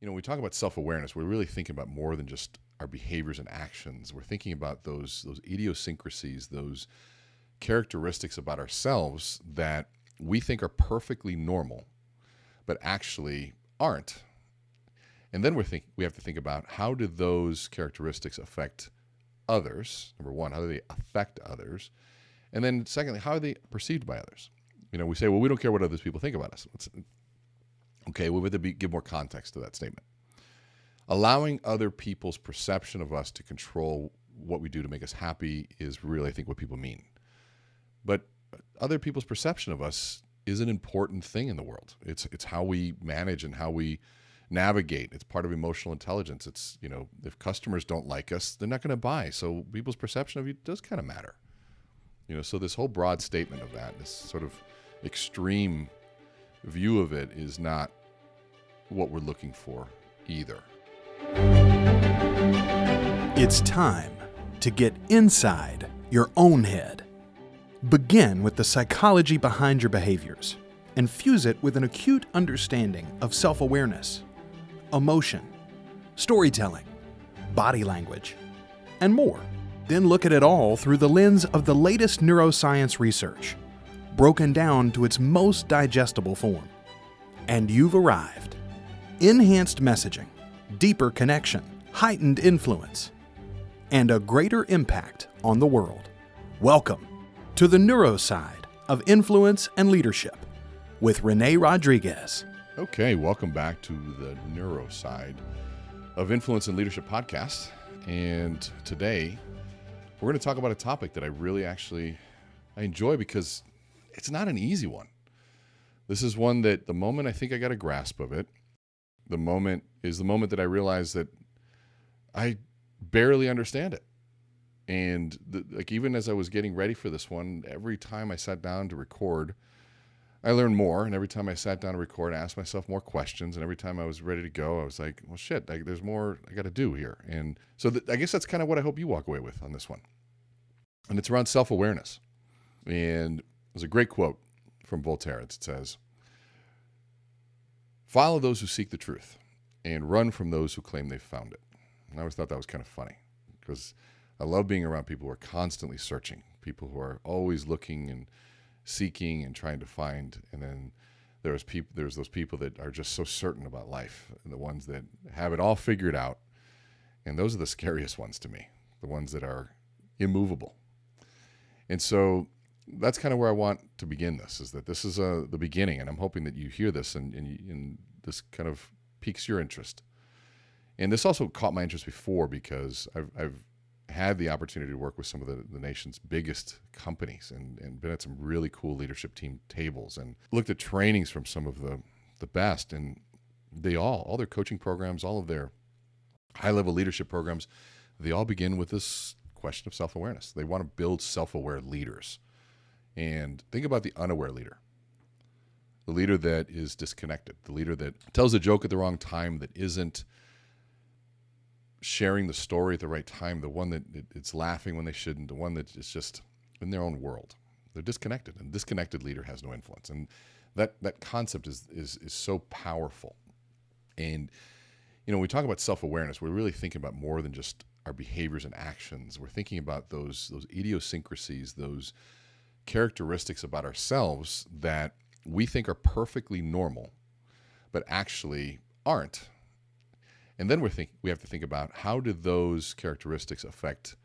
When we talk about self-awareness, we're really thinking about more than just our behaviors and actions. We're thinking about those idiosyncrasies, those characteristics about ourselves that we think are perfectly normal, but actually aren't. And then we have to think about, how do those characteristics affect others? Number one, how do they affect others? And then secondly, how are they perceived by others? We say, well, we don't care what other people think about us. Okay, we have to give more context to that statement. Allowing other people's perception of us to control what we do to make us happy is really, I think, what people mean. But other people's perception of us is an important thing in the world. It's how we manage and how we navigate. It's part of emotional intelligence. It's, if customers don't like us, they're not going to buy. So people's perception of you does kind of matter. So this whole broad statement of that, this sort of extreme view of it, is not what we're looking for either. It's time to get inside your own head. Begin with the psychology behind your behaviors and fuse it with an acute understanding of self-awareness, emotion, storytelling, body language, and more. Then look at it all through the lens of the latest neuroscience research, broken down to its most digestible form. And you've arrived. Enhanced messaging, deeper connection, heightened influence, and a greater impact on the world. Welcome to the neuro side of influence and leadership with Rene Rodriguez. Okay, welcome back to the neuro side of Influence and Leadership podcast. And today we're going to talk about a topic that I really I enjoy, because it's not an easy one. This is one that the moment I think I got a grasp of it, the moment that I realized that I barely understand it. And even as I was getting ready for this one, every time I sat down to record, I learned more. And every time I sat down to record, I asked myself more questions. And every time I was ready to go, I was like, well, shit, there's more I got to do here. And so I guess that's kind of what I hope you walk away with on this one. And it's around self-awareness. And there's a great quote from Voltaire. It says, "Follow those who seek the truth and run from those who claim they've found it." And I always thought that was kind of funny, because I love being around people who are constantly searching, people who are always looking and seeking and trying to find. And then there's those people that are just so certain about life, and the ones that have it all figured out. And those are the scariest ones to me, the ones that are immovable. And so that's kind of where I want to begin this, is that this is the beginning. And I'm hoping that you hear this and this kind of piques your interest. And this also caught my interest before, because I've had the opportunity to work with some of the nation's biggest companies and been at some really cool leadership team tables and looked at trainings from some of the best. And they all their coaching programs, all of their high-level leadership programs, they all begin with this question of self-awareness. They want to build self-aware leaders. And think about the unaware leader, the leader that is disconnected, the leader that tells a joke at the wrong time, that isn't sharing the story at the right time, the one that it's laughing when they shouldn't, the one that is just in their own world. They're disconnected, and disconnected leader has no influence. And that concept is so powerful. And when we talk about self-awareness, we're really thinking about more than just our behaviors and actions. We're thinking about those idiosyncrasies, those characteristics about ourselves that we think are perfectly normal, but actually aren't. And then we have to think about, how do those characteristics affect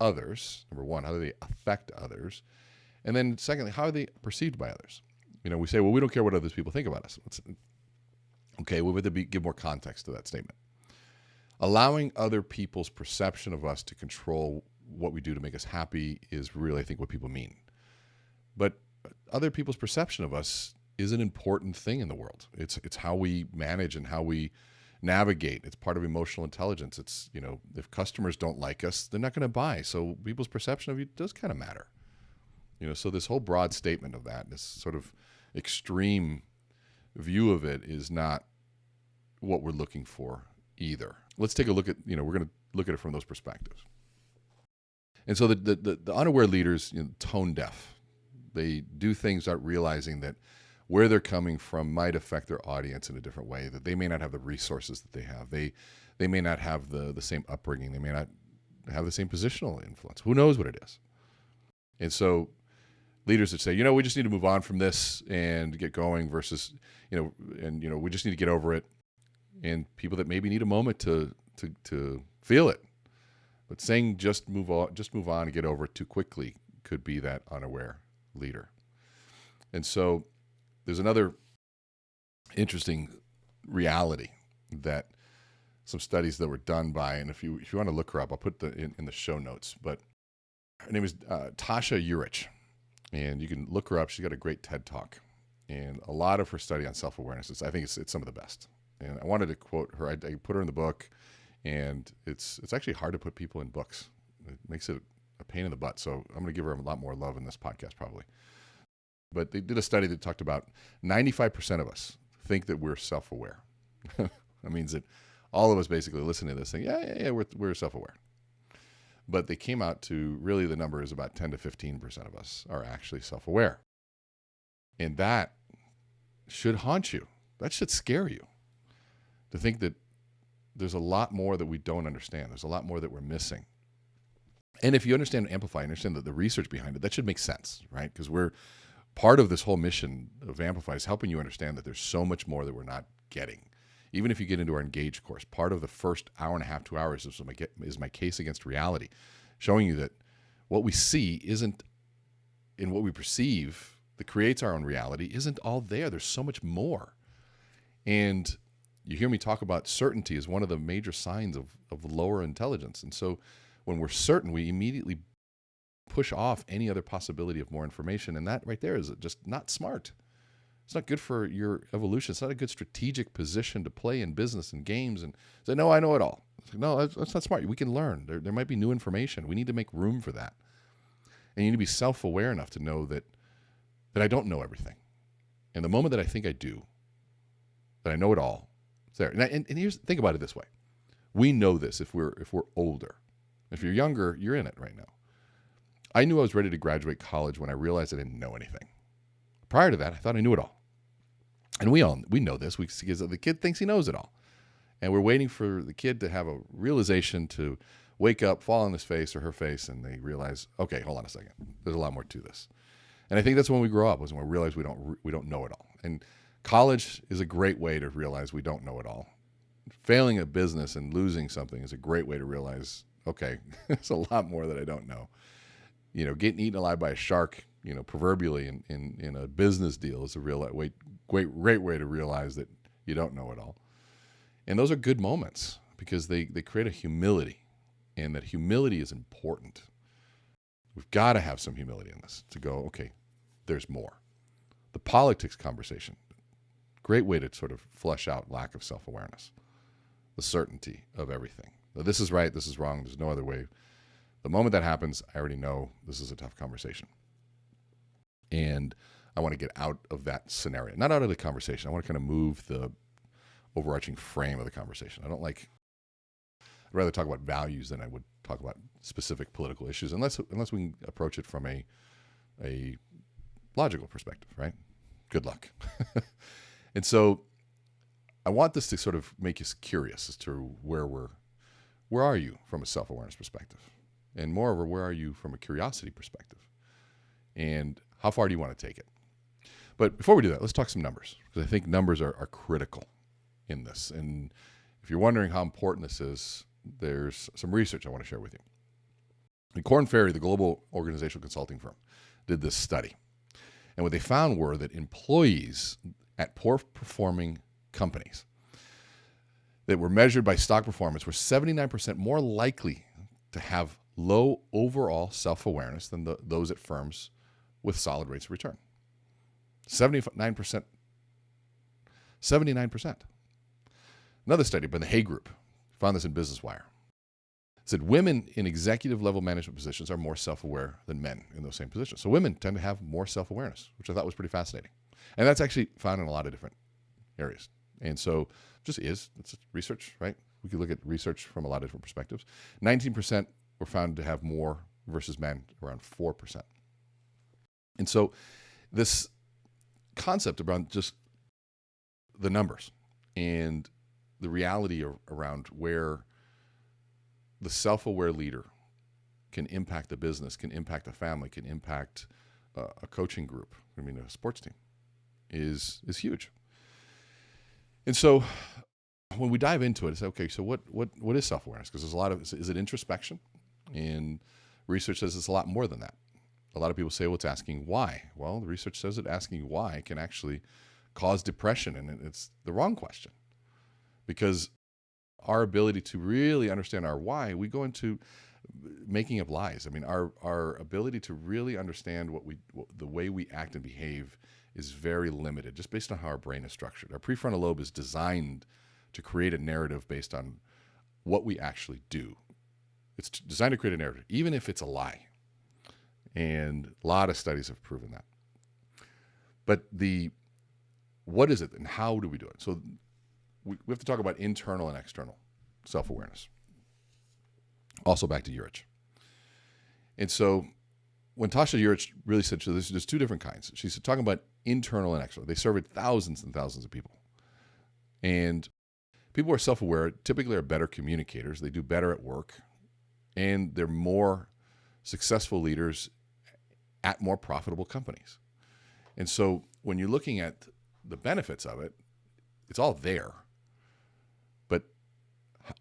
others? Number one, how do they affect others? And then secondly, how are they perceived by others? We say, well, we don't care what other people think about us. Okay, we have to give more context to that statement. Allowing other people's perception of us to control what we do to make us happy is really, I think, what people mean. But other people's perception of us is an important thing in the world. It's how we manage and how we navigate. It's part of emotional intelligence. It's, if customers don't like us, they're not going to buy. So people's perception of you does kind of matter. So this whole broad statement of that, this sort of extreme view of it, is not what we're looking for either. Let's take a look at, we're going to look at it from those perspectives. And so the unaware leaders, tone deaf. They do things without realizing that where they're coming from might affect their audience in a different way, that they may not have the resources that they have. They may not have the same upbringing. They may not have the same positional influence. Who knows what it is? And so leaders that say, we just need to move on from this and get going versus, we just need to get over it. And people that maybe need a moment to feel it. But saying just move on and get over it too quickly could be that unaware leader. And so there's another interesting reality that some studies that were done by, and if you want to look her up, I'll put in the show notes, but her name is Tasha Eurich, and you can look her up. She's got a great TED Talk, and a lot of her study on self-awareness, I think it's some of the best. And I wanted to quote her. I put her in the book, and it's actually hard to put people in books. It makes it a pain in the butt. So I'm going to give her a lot more love in this podcast probably. But they did a study that talked about 95% of us think that we're self-aware. That means that all of us basically listen to this thing. Yeah, we're self-aware. But they came out to really the number is about 10 to 15% of us are actually self-aware. And that should haunt you. That should scare you. To think that there's a lot more that we don't understand. There's a lot more that we're missing. And if you understand Amplify, understand the research behind it, that should make sense, right? Because we're part of this whole mission of Amplify is helping you understand that there's so much more that we're not getting. Even if you get into our Engage course, part of the first hour and a half, 2 hours is my case against reality, showing you that what we see isn't in what we perceive that creates our own reality isn't all there. There's so much more. And you hear me talk about certainty as one of the major signs of lower intelligence. And so when we're certain, we immediately push off any other possibility of more information. And that right there is just not smart. It's not good for your evolution. It's not a good strategic position to play in business and games and say, no, I know it all. No, that's not smart. We can learn. There might be new information. We need to make room for that. And you need to be self-aware enough to know that I don't know everything. And the moment that I think I do, that I know it all, it's there. And here's, think about it this way. We know this if we're older. If you're younger, you're in it right now. I knew I was ready to graduate college when I realized I didn't know anything. Prior to that, I thought I knew it all. And we know this because the kid thinks he knows it all. And we're waiting for the kid to have a realization to wake up, fall on his face or her face, and they realize, okay, hold on a second. There's a lot more to this. And I think that's when we grow up, was when we realize we don't know it all. And college is a great way to realize we don't know it all. Failing a business and losing something is a great way to realize, okay, there's a lot more that I don't know. Getting eaten alive by a shark, proverbially in a business deal is a great way to realize that you don't know it all. And those are good moments because they create a humility, and that humility is important. We've got to have some humility in this to go, okay, there's more. The politics conversation, great way to sort of flesh out lack of self-awareness, the certainty of everything. This is right, this is wrong, there's no other way. The moment that happens, I already know this is a tough conversation. And I want to get out of that scenario. Not out of the conversation. I want to kind of move the overarching frame of the conversation. I'd rather talk about values than I would talk about specific political issues, unless we can approach it from a logical perspective, right? Good luck. And so I want this to sort of make us curious as to where are you from a self-awareness perspective? And moreover, where are you from a curiosity perspective? And how far do you want to take it? But before we do that, let's talk some numbers, because I think numbers are critical in this. And if you're wondering how important this is, there's some research I want to share with you. And Korn Ferry, the global organizational consulting firm, did this study. And what they found were that employees at poor-performing companies that were measured by stock performance were 79% more likely to have low overall self-awareness than those at firms with solid rates of return. 79%. 79%. Another study by the Hay Group, found this in Business Wire, said women in executive level management positions are more self-aware than men in those same positions. So women tend to have more self-awareness, which I thought was pretty fascinating. And that's actually found in a lot of different areas. And so it's research, right? We could look at research from a lot of different perspectives. 19% were found to have more versus men, around 4%. And so this concept around just the numbers and the reality around where the self-aware leader can impact the business, can impact a family, can impact a coaching group, a sports team, is huge. And so when we dive into it, it's okay, so what is self-awareness? Because there's a lot of, is it introspection? And research says it's a lot more than that. A lot of people say, well, it's asking why. Well, the research says that asking why can actually cause depression, and it's the wrong question. Because our ability to really understand our why, we go into making up lies. I mean, our ability to really understand the way we act and behave is very limited, just based on how our brain is structured. Our prefrontal lobe is designed to create a narrative based on what we actually do. It's designed to create a narrative, even if it's a lie. And a lot of studies have proven that. But what is it and how do we do it? So we have to talk about internal and external self-awareness. Also back to Urich. And so when Tasha Urich really said, so there's two different kinds. She's talking about internal and external. They surveyed thousands and thousands of people. And people who are self-aware typically are better communicators. They do better at work. And they're more successful leaders at more profitable companies. And so when you're looking at the benefits of it, it's all there. But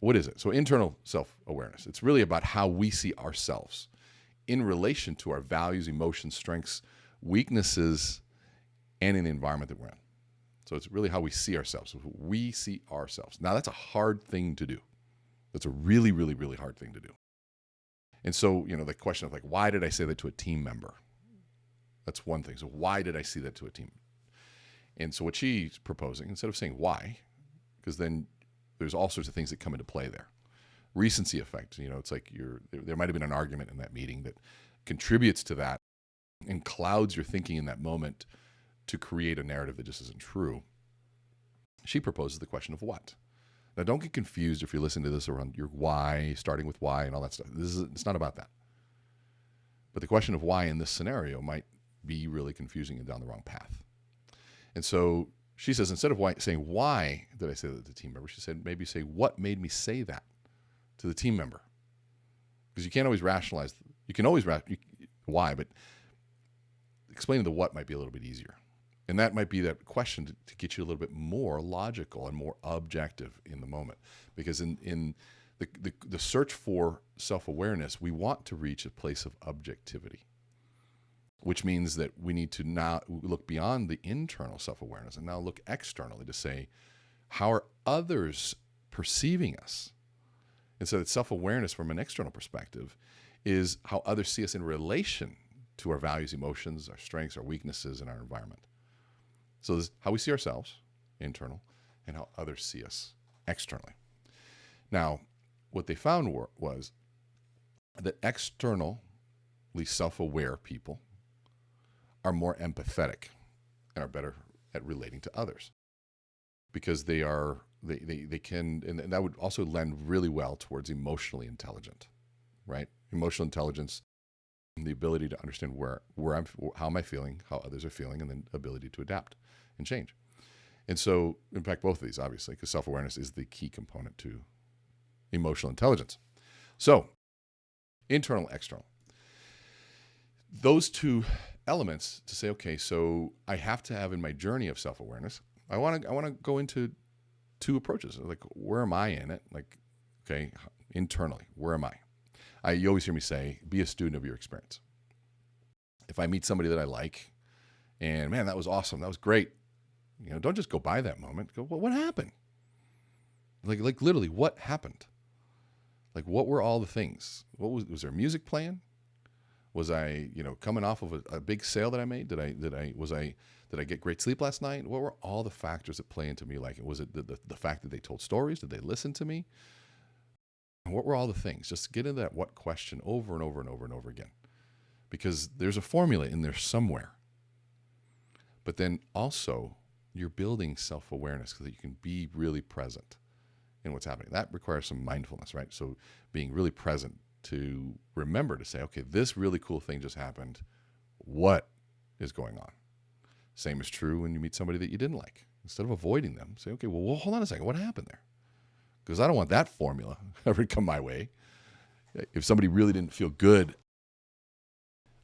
what is it? So internal self-awareness. It's really about how we see ourselves in relation to our values, emotions, strengths, weaknesses, and in the environment that we're in. So it's really how we see ourselves. We see ourselves. Now, that's a hard thing to do. That's a really, really, really hard thing to do. And so, the question of why did I say that to a team member? That's one thing. So why did I say that to a team? And so what she's proposing, instead of saying why, because then there's all sorts of things that come into play there. Recency effect. It's like there might have been an argument in that meeting that contributes to that and clouds your thinking in that moment to create a narrative that just isn't true. She proposes the question of what. Now, don't get confused if you listen to this around your why, starting with why and all that stuff. It's not about that. But the question of why in this scenario might be really confusing and down the wrong path. And so she says, instead of saying, why did I say that to the team member? She said, maybe say, what made me say that to the team member? Because you can't always rationalize. You can always why, but explaining the what might be a little bit easier. And that might be that question to get you a little bit more logical and more objective in the moment. Because in the search for self-awareness, we want to reach a place of objectivity, which means that we need to now look beyond the internal self-awareness and now look externally to say, how are others perceiving us? And so that self-awareness from an external perspective is how others see us in relation to our values, emotions, our strengths, our weaknesses, and our environment. So this is how we see ourselves, internal, and how others see us externally. Now, what they found was that externally self-aware people are more empathetic and are better at relating to others because they can, and that would also lend really well towards emotionally intelligent, right? Emotional intelligence, the ability to understand how am I feeling, how others are feeling, and then ability to adapt and change. And so, in fact, both of these, obviously, because self-awareness is the key component to emotional intelligence. So, internal, external. Those two elements to say, okay, so I have to have in my journey of self-awareness, I want to go into two approaches. Like, where am I in it? Like, okay, internally, where am I? You always hear me say, be a student of your experience. If I meet somebody that I like, and man, that was awesome, that was great, don't just go by that moment. Go, well, what happened? Like literally, what happened? Like, what were all the things? What was there music playing? Was I, coming off of a big sale that I made? Did I get great sleep last night? What were all the factors that play into me liking? Was it the fact that they told stories? Did they listen to me? What were all the things? Just get into that what question over and over and over and over again. Because there's a formula in there somewhere. But then also, you're building self-awareness so that you can be really present in what's happening. That requires some mindfulness, right? So being really present to remember to say, okay, this really cool thing just happened. What is going on? Same is true when you meet somebody that you didn't like. Instead of avoiding them, say, okay, well, hold on a second. What happened there? Because I don't want that formula ever to come my way. If somebody really didn't feel good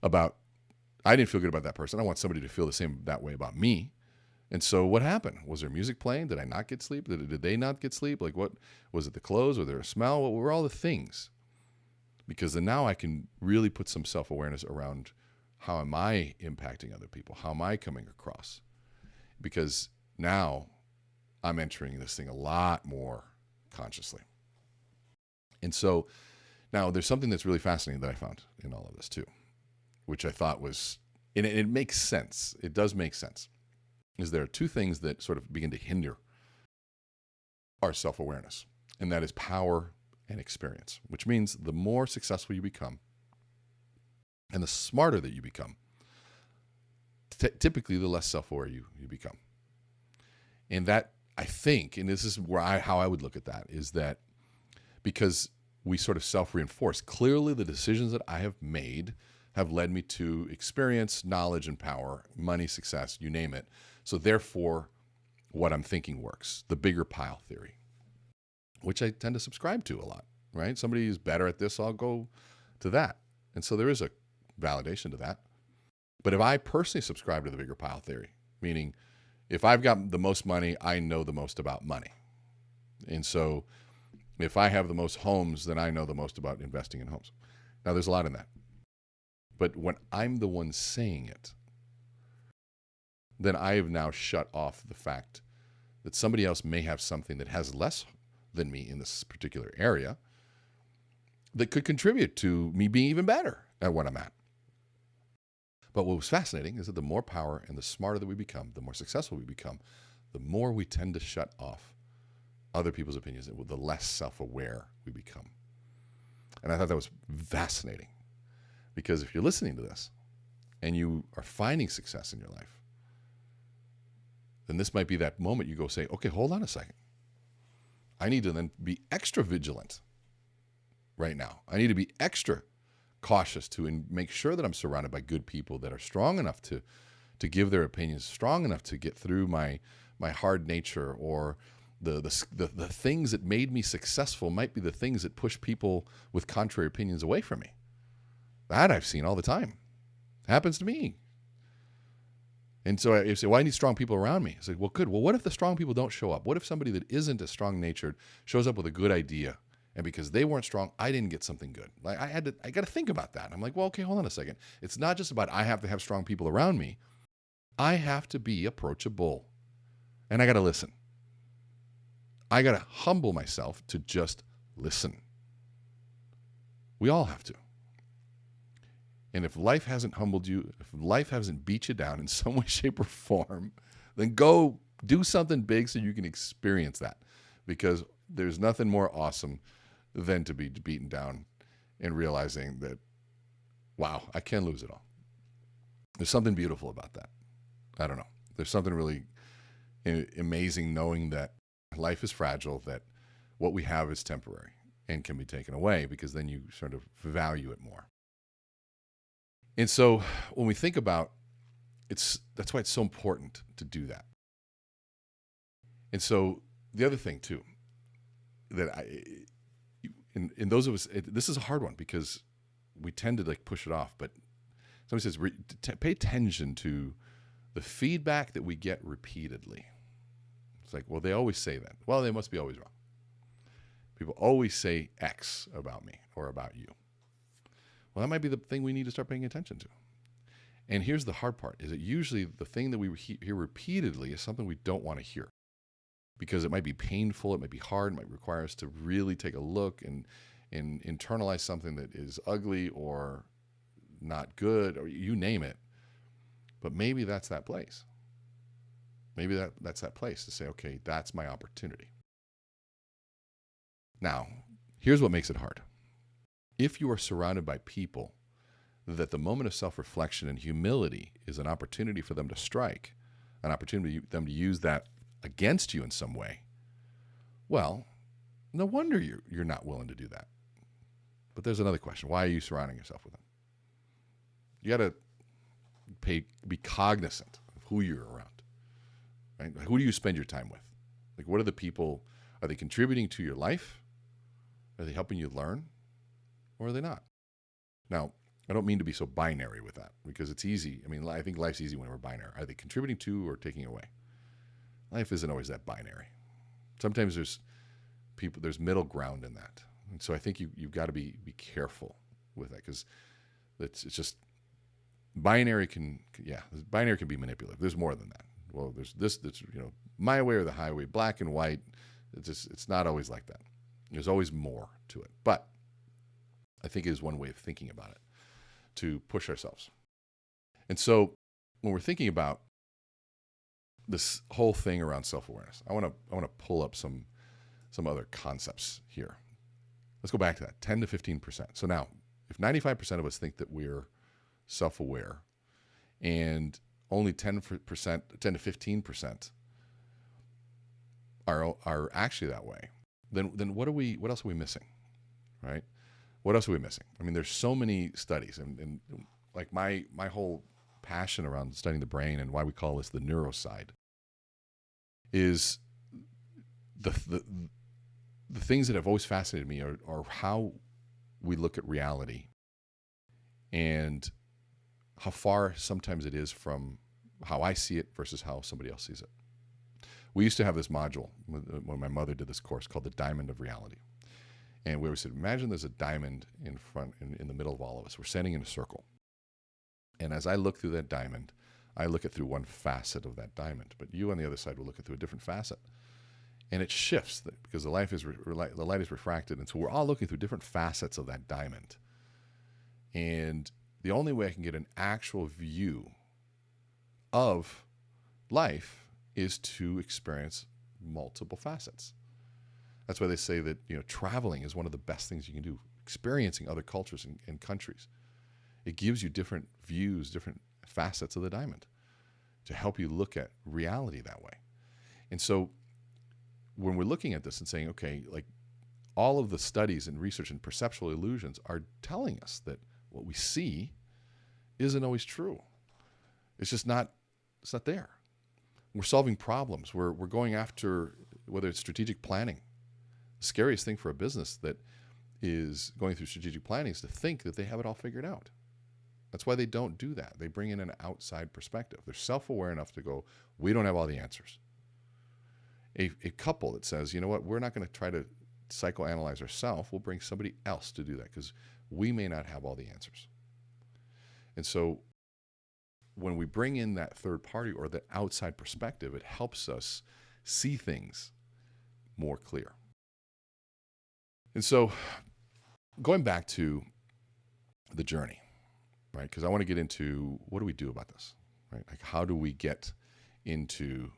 about, I didn't feel good about that person, I want somebody to feel the same that way about me. And so what happened? Was there music playing? Did I not get sleep? Did they not get sleep? Like, what was it? The clothes? Was there a smell? What were all the things? Because then now I can really put some self-awareness around, how am I impacting other people? How am I coming across? Because now I'm entering this thing a lot more consciously. And so now there's something that's really fascinating that I found in all of this too, which I thought was, and it makes sense. It does make sense. Is there are two things that sort of begin to hinder our self-awareness, and that is power and experience, which means the more successful you become and the smarter that you become, typically the less self-aware you become. And that, I think, and this is where how I would look at that, is that because we sort of self-reinforce, clearly the decisions that I have made have led me to experience, knowledge, and power, money, success, you name it. So therefore, what I'm thinking works, the bigger pile theory, which I tend to subscribe to a lot, right? Somebody is better at this, I'll go to that. And so there is a validation to that. But if I personally subscribe to the bigger pile theory, meaning if I've got the most money, I know the most about money. And so if I have the most homes, then I know the most about investing in homes. Now, there's a lot in that. But when I'm the one saying it, then I have now shut off the fact that somebody else may have something that has less than me in this particular area that could contribute to me being even better at what I'm at. But what was fascinating is that the more power and the smarter that we become, the more successful we become, the more we tend to shut off other people's opinions, and the less self-aware we become. And I thought that was fascinating, because if you're listening to this and you are finding success in your life, then this might be that moment you go say, okay, hold on a second. I need to then be extra vigilant right now. I need to be extra cautious to make sure that I'm surrounded by good people that are strong enough to give their opinions, strong enough to get through my hard nature, or the things that made me successful might be the things that push people with contrary opinions away from me. That I've seen all the time. It happens to me. And so you say, well, I need strong people around me. I say, well, good. Well, what if the strong people don't show up? What if somebody that isn't as strong-natured shows up with a good idea, and because they weren't strong, I didn't get something good? Like I got to think about that. And I'm like, well, okay, hold on a second. It's not just about I have to have strong people around me. I have to be approachable, and I got to listen. I got to humble myself to just listen. We all have to. And if life hasn't humbled you, if life hasn't beat you down in some way, shape, or form, then go do something big so you can experience that. Because there's nothing more awesome than to be beaten down and realizing that, wow, I can lose it all. There's something beautiful about that. I don't know. There's something really amazing knowing that life is fragile, that what we have is temporary and can be taken away, because then you sort of value it more. And so when we think about that's why it's so important to do that. And so the other thing too, that in those of us, this is a hard one because we tend to like push it off, but somebody says, pay attention to the feedback that we get repeatedly. It's like, well, they always say that. Well, they must be always wrong. People always say X about me or about you. Well, that might be the thing we need to start paying attention to. And here's the hard part, is that usually the thing that we hear repeatedly is something we don't want to hear, because it might be painful, it might be hard, it might require us to really take a look and internalize something that is ugly or not good, or you name it. But maybe that's that place. Maybe that's that place to say, okay, that's my opportunity. Now, here's what makes it hard. If you are surrounded by people that the moment of self-reflection and humility is an opportunity for them to strike, an opportunity for them to use that against you in some way, well, no wonder you're not willing to do that. But there's another question. Why are you surrounding yourself with them? You got to be cognizant of who you're around, right? Who do you spend your time with? Like, what are the people? Are they contributing to your life? Are they helping you learn? Or are they not? Now, I don't mean to be so binary with that, because it's easy. I mean, I think life's easy when we're binary. Are they contributing to or taking away? Life isn't always that binary. Sometimes there's middle ground in that. And so I think you've got to be careful with that, because it's just binary can be manipulative. There's more than that. Well, there's that's my way or the highway, black and white. It's not always like that. There's always more to it. But I think it is one way of thinking about it, to push ourselves. And so when we're thinking about this whole thing around self-awareness, I want to pull up some other concepts here. Let's go back to that, 10 to 15%. So now, if 95% of us think that we're self-aware, and only 10 to 15% are actually that way, then what else are we missing, right? What else are we missing? I mean, there's so many studies, and like my whole passion around studying the brain, and why we call this the neuro side, is the things that have always fascinated me are how we look at reality, and how far sometimes it is from how I see it versus how somebody else sees it. We used to have this module when my mother did this course called the Diamond of Reality. And we always said, imagine there's a diamond in the middle of all of us. We're standing in a circle. And as I look through that diamond, I look at through one facet of that diamond. But you on the other side will look at through a different facet. And it shifts because the light is refracted. And so we're all looking through different facets of that diamond. And the only way I can get an actual view of life is to experience multiple facets. That's why they say that traveling is one of the best things you can do, experiencing other cultures and countries. It gives you different views, different facets of the diamond to help you look at reality that way. And so when we're looking at this and saying, okay, like all of the studies and research and perceptual illusions are telling us that what we see isn't always true. It's just not, it's not there. We're solving problems. We're going after, whether it's strategic planning. The scariest thing for a business that is going through strategic planning is to think that they have it all figured out. That's why they don't do that. They bring in an outside perspective. They're self-aware enough to go, we don't have all the answers. A couple that says, you know what, we're not going to try to psychoanalyze ourselves. We'll bring somebody else to do that because we may not have all the answers. And so when we bring in that third party or the outside perspective, it helps us see things more clear. And so going back to the journey, right? Because I want to get into what do we do about this, right? Like how do we get into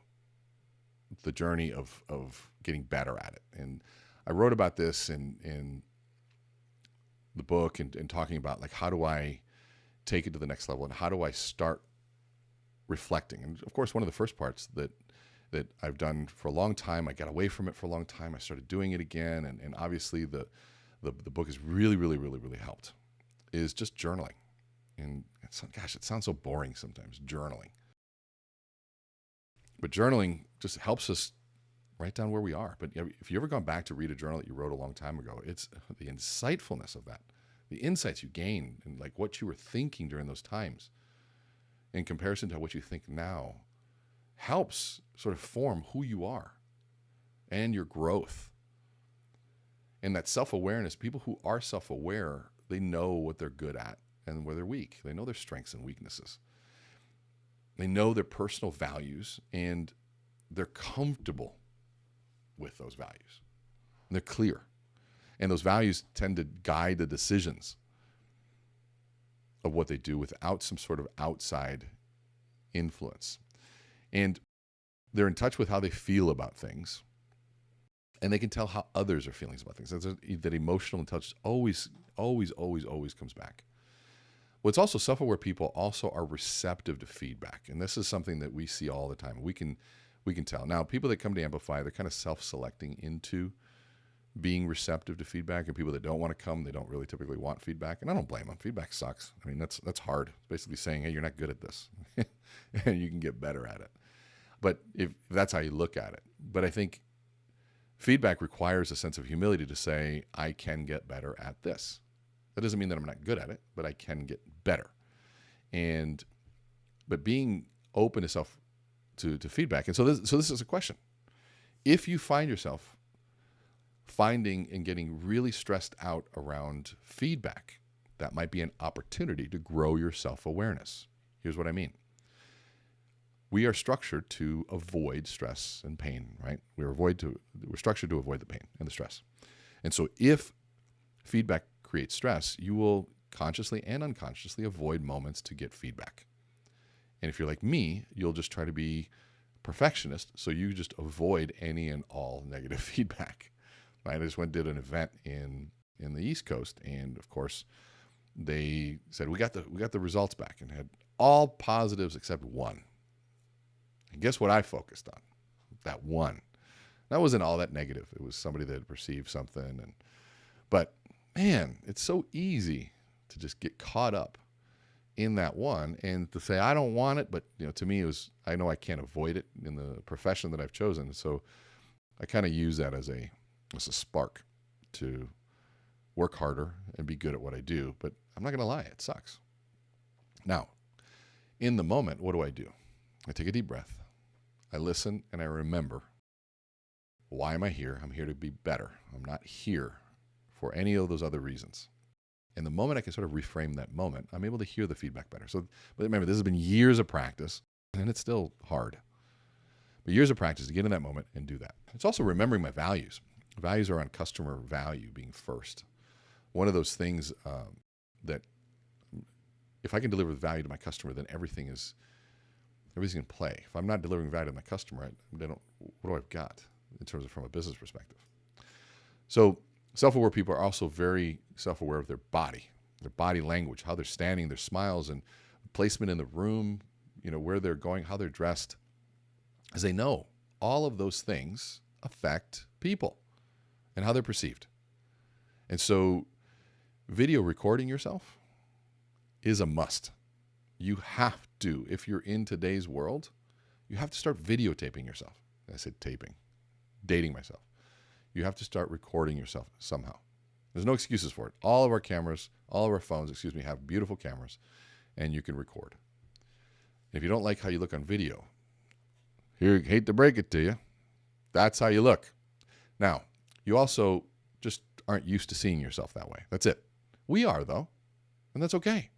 the journey of getting better at it? And I wrote about this in the book and talking about like how do I take it to the next level and how do I start reflecting? And of course, one of the first parts that I've done for a long time, I got away from it for a long time. I started doing it again. And obviously the book has really, really, really, really helped, is just journaling. And it sounds so boring sometimes, journaling. But journaling just helps us write down where we are. But if you ever gone back to read a journal that you wrote a long time ago, it's the insightfulness of that, the insights you gain and like what you were thinking during those times in comparison to what you think now helps sort of form who you are and your growth. And that self-awareness, people who are self-aware, they know what they're good at and where they're weak. They know their strengths and weaknesses. They know their personal values and they're comfortable with those values. And they're clear. And those values tend to guide the decisions of what they do without some sort of outside influence. And they're in touch with how they feel about things. And they can tell how others are feeling about things. That emotional intelligence always comes back. Well, it's also self-aware people also are receptive to feedback. And this is something that we see all the time. We can tell. Now, people that come to Amplify, they're kind of self-selecting into being receptive to feedback, and people that don't want to come, they don't really typically want feedback. And I don't blame them. Feedback sucks. I mean, that's hard. It's basically saying, hey, you're not good at this and you can get better at it. But if that's how you look at it. But I think feedback requires a sense of humility to say, I can get better at this. That doesn't mean that I'm not good at it, but I can get better. But being open to feedback. And so this is a question. If you find yourself finding and getting really stressed out around feedback, that might be an opportunity to grow your self-awareness. Here's what I mean. We are structured to avoid stress and pain, right? We're structured to avoid the pain and the stress. And so if feedback creates stress, you will consciously and unconsciously avoid moments to get feedback. And if you're like me, you'll just try to be perfectionist, so you just avoid any and all negative feedback. I just did an event in the East Coast, and of course, they said we got the results back and had all positives except one. And guess what I focused on? That one. That wasn't all that negative. It was somebody that had perceived something, but man, it's so easy to just get caught up in that one and to say I don't want it, but to me I know I can't avoid it in the profession that I've chosen. So I kind of use that as a spark to work harder and be good at what I do. But I'm not going to lie, it sucks. Now, in the moment, what do? I take a deep breath. I listen and I remember, why am I here? I'm here to be better. I'm not here for any of those other reasons. And the moment I can sort of reframe that moment, I'm able to hear the feedback better. So, but remember, this has been years of practice, and it's still hard. But years of practice to get in that moment and do that. It's also remembering my values. Values are on customer value being first. One of those things that if I can deliver value to my customer, then everything's in play. If I'm not delivering value to my customer, what do I've got in terms of from a business perspective? So self-aware people are also very self-aware of their body language, how they're standing, their smiles, and placement in the room, where they're going, how they're dressed, as they know all of those things affect people and how they're perceived. And so video recording yourself is a must. You have to, if you're in today's world, you have to start videotaping yourself. I said taping, dating myself. You have to start recording yourself somehow. There's no excuses for it. All of our cameras, all of our phones, have beautiful cameras, and you can record. If you don't like how you look on video, hate to break it to you, that's how you look. Now, you also just aren't used to seeing yourself that way. That's it. We are, though, and that's okay.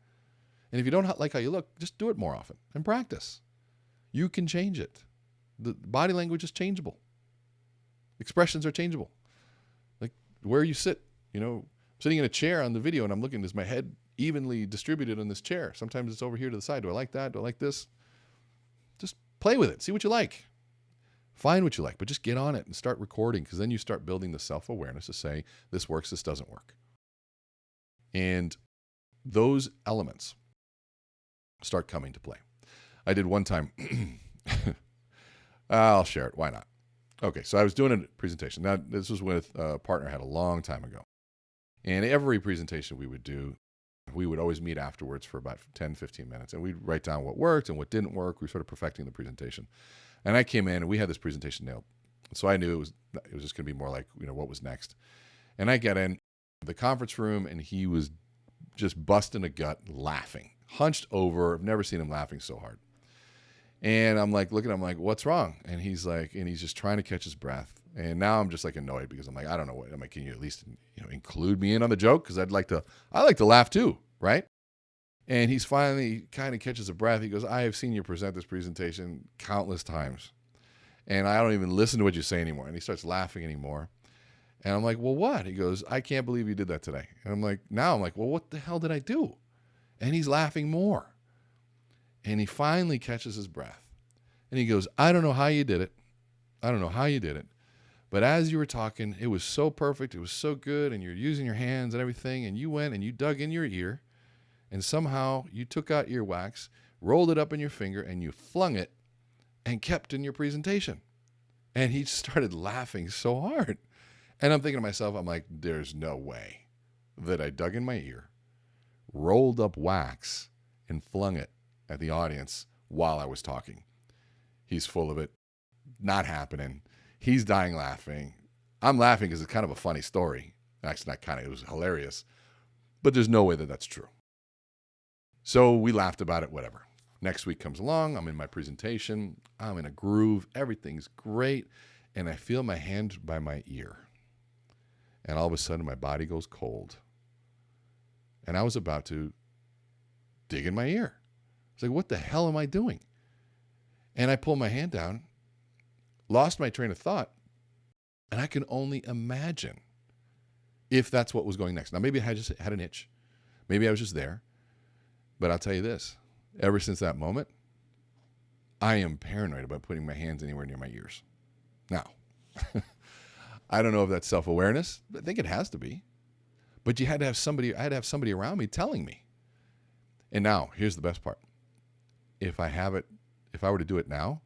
And if you don't like how you look, just do it more often and practice. You can change it. The body language is changeable. Expressions are changeable. Like where you sit, I'm sitting in a chair on the video and I'm looking, is my head evenly distributed on this chair? Sometimes it's over here to the side. Do I like that? Do I like this? Just play with it. See what you like. Find what you like, but just get on it and start recording, because then you start building the self-awareness to say, this works, this doesn't work. And those elements start coming to play. I did one time, I'll share it. Why not? Okay, so I was doing a presentation. Now, this was with a partner I had a long time ago. And every presentation we would do, we would always meet afterwards for about 10, 15 minutes. And we'd write down what worked and what didn't work. We were sort of perfecting the presentation. And I came in and we had this presentation nailed. So I knew it was just going to be more like, what was next. And I get in the conference room and he was just busting a gut laughing, hunched over. I've never seen him laughing so hard. And I'm like, looking at him like, what's wrong? And he's just trying to catch his breath. And now I'm just like annoyed because I'm like, I don't know what. I'm like, can you at least, include me in on the joke? Because I like to laugh too, right? And he's finally kind of catches a breath. He goes, I have seen you present this presentation countless times, and I don't even listen to what you say anymore. And he starts laughing anymore. And I'm like, well, what? He goes, I can't believe you did that today. And I'm like, well, what the hell did I do? And he's laughing more. And he finally catches his breath. And he goes, I don't know how you did it. But as you were talking, it was so perfect. It was so good. And you're using your hands and everything. And you went and you dug in your ear. And somehow you took out earwax, rolled it up in your finger, and you flung it and kept in your presentation. And he started laughing so hard. And I'm thinking to myself, I'm like, there's no way that I dug in my ear, rolled up wax, and flung it at the audience while I was talking. He's full of it. Not happening. He's dying laughing. I'm laughing because it's kind of a funny story. Actually, not kind of. It was hilarious. But there's no way that that's true. So we laughed about it, whatever. Next week comes along. I'm in my presentation. I'm in a groove. Everything's great. And I feel my hand by my ear. And all of a sudden, my body goes cold. And I was about to dig in my ear. It's like, what the hell am I doing? And I pulled my hand down, lost my train of thought, and I can only imagine if that's what was going next. Now, maybe I just had an itch. Maybe I was just there. But I'll tell you this, ever since that moment, I am paranoid about putting my hands anywhere near my ears. Now, I don't know if that's self-awareness. I think it has to be. But I had to have somebody around me telling me. And now, here's the best part. If I were to do it now,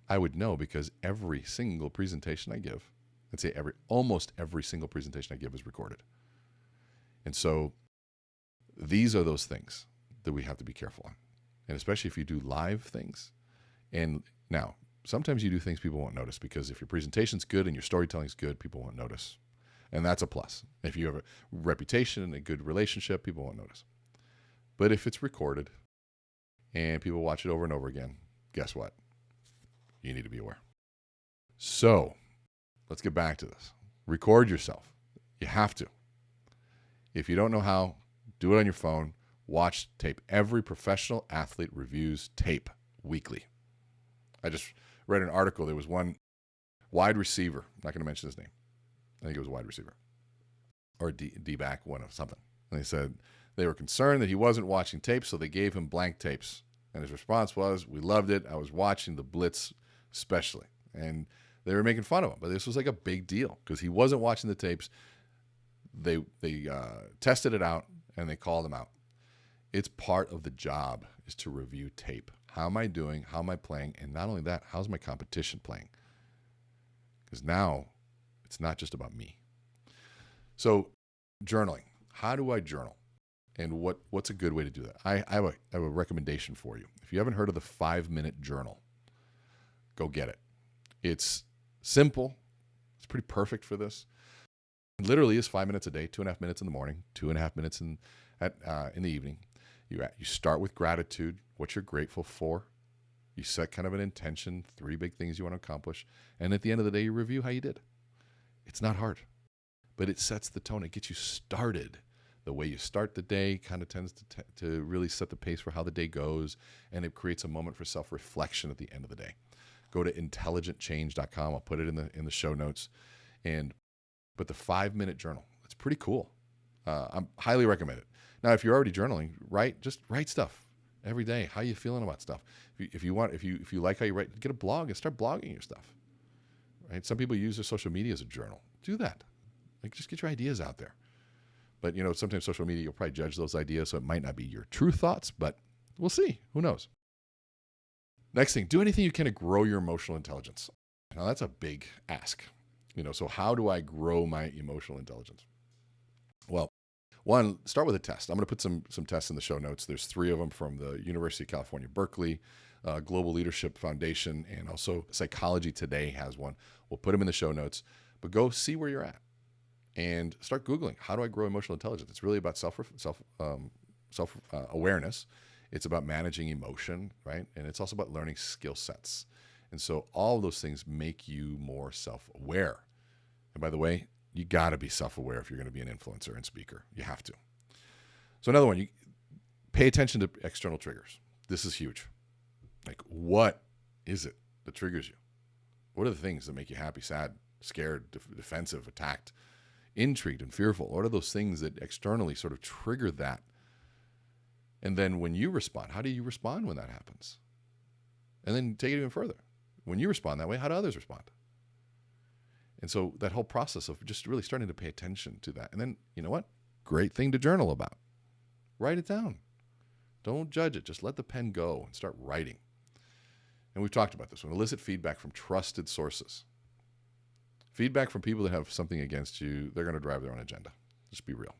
I would know, because every single presentation I give, let's say almost every single presentation I give is recorded. And so these are those things that we have to be careful on. And especially if you do live things. And now, sometimes you do things people won't notice, because if your presentation's good and your storytelling's good, people won't notice. And that's a plus. If you have a reputation and a good relationship, people won't notice. But if it's recorded and people watch it over and over again, guess what? You need to be aware. So let's get back to this. Record yourself. You have to. If you don't know how, do it on your phone. Watch tape. Every professional athlete reviews tape weekly. I just read an article. There was one wide receiver. I'm not going to mention his name. I think it was a wide receiver. Or D-back, one of something. And they said they were concerned that he wasn't watching tapes, so they gave him blank tapes. And his response was, we loved it. I was watching the blitz especially. And they were making fun of him. But this was like a big deal because he wasn't watching the tapes. They tested it out, and they called him out. It's part of the job is to review tape. How am I doing? How am I playing? And not only that, how's my competition playing? Because now it's not just about me. So journaling. How do I journal? And what's a good way to do that? I have a recommendation for you. If you haven't heard of the 5-minute journal, go get it. It's simple. It's pretty perfect for this. It literally is 5 minutes a day, 2.5 minutes in the morning, 2.5 minutes in the evening. You start with gratitude, what you're grateful for. You set kind of an intention, 3 big things you want to accomplish. And at the end of the day, you review how you did. It's not hard, but it sets the tone. It gets you started. The way you start the day kind of tends to really set the pace for how the day goes, and it creates a moment for self-reflection at the end of the day. Go to intelligentchange.com. I'll put it in the show notes. But the 5-minute journal, it's pretty cool. I highly recommend it. Now, if you're already journaling, just write stuff every day. How you feeling about stuff? If you like how you write, get a blog and start blogging your stuff. Right? Some people use their social media as a journal. Do that. Like, just get your ideas out there. But sometimes social media, you'll probably judge those ideas, so it might not be your true thoughts, but we'll see. Who knows? Next thing, do anything you can to grow your emotional intelligence. Now, that's a big ask. So how do I grow my emotional intelligence? Well, one, start with a test. I'm going to put some tests in the show notes. There's 3 of them from the University of California, Berkeley, Global Leadership Foundation, and also Psychology Today has one. We'll put them in the show notes, but go see where you're at and start Googling, how do I grow emotional intelligence? It's really about self-awareness. It's about managing emotion, right? And it's also about learning skill sets. And so all of those things make you more self-aware. And by the way, you got to be self-aware if you're going to be an influencer and speaker. You have to. So another one, you pay attention to external triggers. This is huge. Like, what is it that triggers you? What are the things that make you happy, sad, scared, defensive, attacked, intrigued, and fearful? What are those things that externally sort of trigger that? And then when you respond, how do you respond when that happens? And then take it even further. When you respond that way, how do others respond? And so that whole process of just really starting to pay attention to that. And then, you know what? Great thing to journal about. Write it down. Don't judge it. Just let the pen go and start writing. And we've talked about this one. Elicit feedback from trusted sources. Feedback from people that have something against you, they're going to drive their own agenda. Just be real.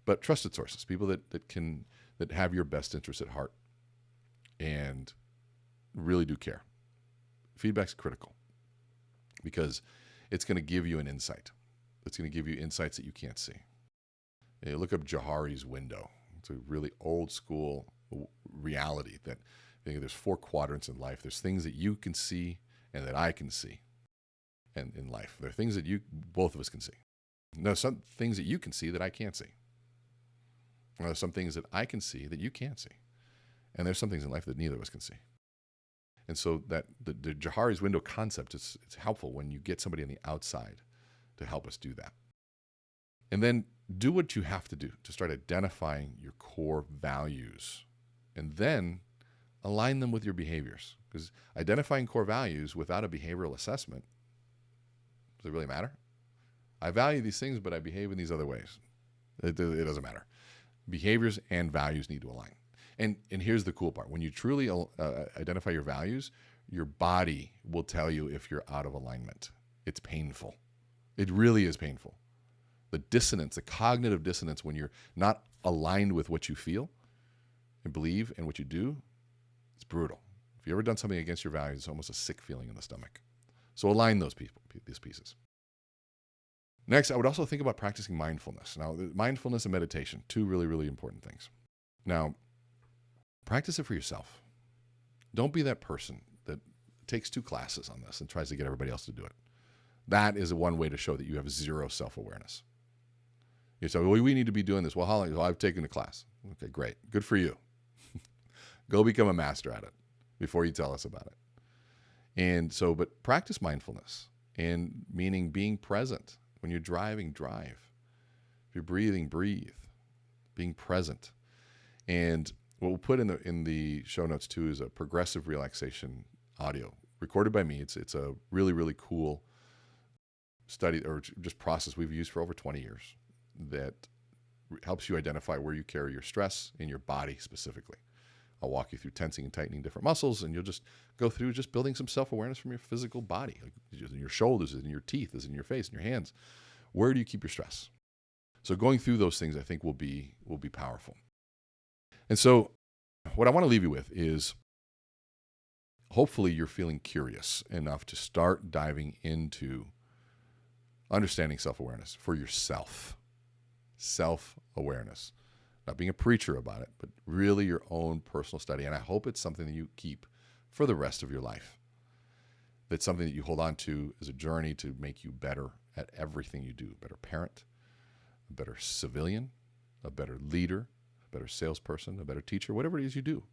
But trusted sources, people that have your best interest at heart and really do care. Feedback's critical because it's going to give you an insight. It's going to give you insights that you can't see. You look up Johari's window. It's a really old school reality that there's 4 quadrants in life. There's things that you can see and that I can see. And in life, there are things that both of us can see. There's some things that you can see that I can't see. And there's some things that I can see that you can't see. And there's some things in life that neither of us can see. And so that the Johari's window concept it's helpful when you get somebody on the outside to help us do that. And then do what you have to do to start identifying your core values. And then align them with your behaviors. Because identifying core values without a behavioral assessment, does it really matter? I value these things, but I behave in these other ways. It doesn't matter. Behaviors and values need to align. And here's the cool part. When you truly identify your values, your body will tell you if you're out of alignment. It's painful. It really is painful. The dissonance, the cognitive dissonance when you're not aligned with what you feel and believe and what you do, it's brutal. If you've ever done something against your values, it's almost a sick feeling in the stomach. So align these pieces. Next, I would also think about practicing mindfulness. Now, mindfulness and meditation, 2 really, really important things. Now, practice it for yourself. Don't be that person that takes 2 classes on this and tries to get everybody else to do it. That is one way to show that you have 0 self-awareness. You say, well, we need to be doing this. Well, how long? Well, I've taken a class. Okay, great. Good for you. Go become a master at it before you tell us about it. And so, but practice mindfulness, and meaning being present. When you're driving, drive. If you're breathing, breathe. Being present. And what we'll put in the show notes too is a progressive relaxation audio recorded by me. It's a really, really cool study or just process we've used for over 20 years that helps you identify where you carry your stress in your body specifically. I'll walk you through tensing and tightening different muscles, and you'll just go through just building some self-awareness from your physical body, like in your shoulders, in your teeth, in your face, in your hands. Where do you keep your stress? So going through those things, I think, will be powerful. And so what I want to leave you with is hopefully you're feeling curious enough to start diving into understanding self-awareness for yourself. Self-awareness. Not being a preacher about it, but really your own personal study. And I hope it's something that you keep for the rest of your life. That's something that you hold on to as a journey to make you better at everything you do. A better parent, a better civilian, a better leader, a better salesperson, a better teacher, whatever it is you do.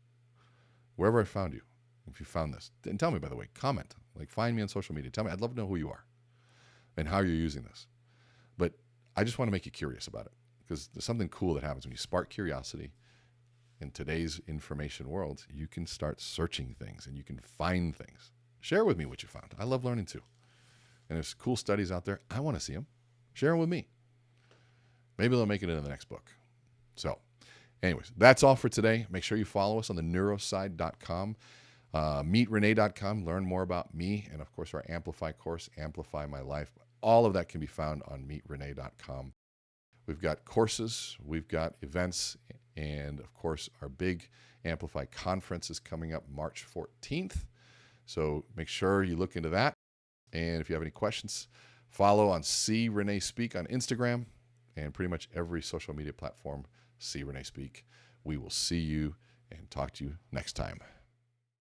Wherever I found you, if you found this. And tell me, by the way, comment. Like, find me on social media. Tell me, I'd love to know who you are and how you're using this. But I just want to make you curious about it. Because there's something cool that happens when you spark curiosity. In today's information world, you can start searching things and you can find things. Share with me what you found. I love learning too. And there's cool studies out there. I want to see them. Share them with me. Maybe they'll make it into the next book. So anyways, that's all for today. Make sure you follow us on the neuroside.com, meetrenee.com. Learn more about me and, of course, our Amplify course, Amplify My Life. All of that can be found on meetrenee.com. We've got courses, we've got events, and of course, our big Amplify conference is coming up March 14th. So make sure you look into that. And if you have any questions, follow on See Renee Speak on Instagram and pretty much every social media platform, See Renee Speak. We will see you and talk to you next time.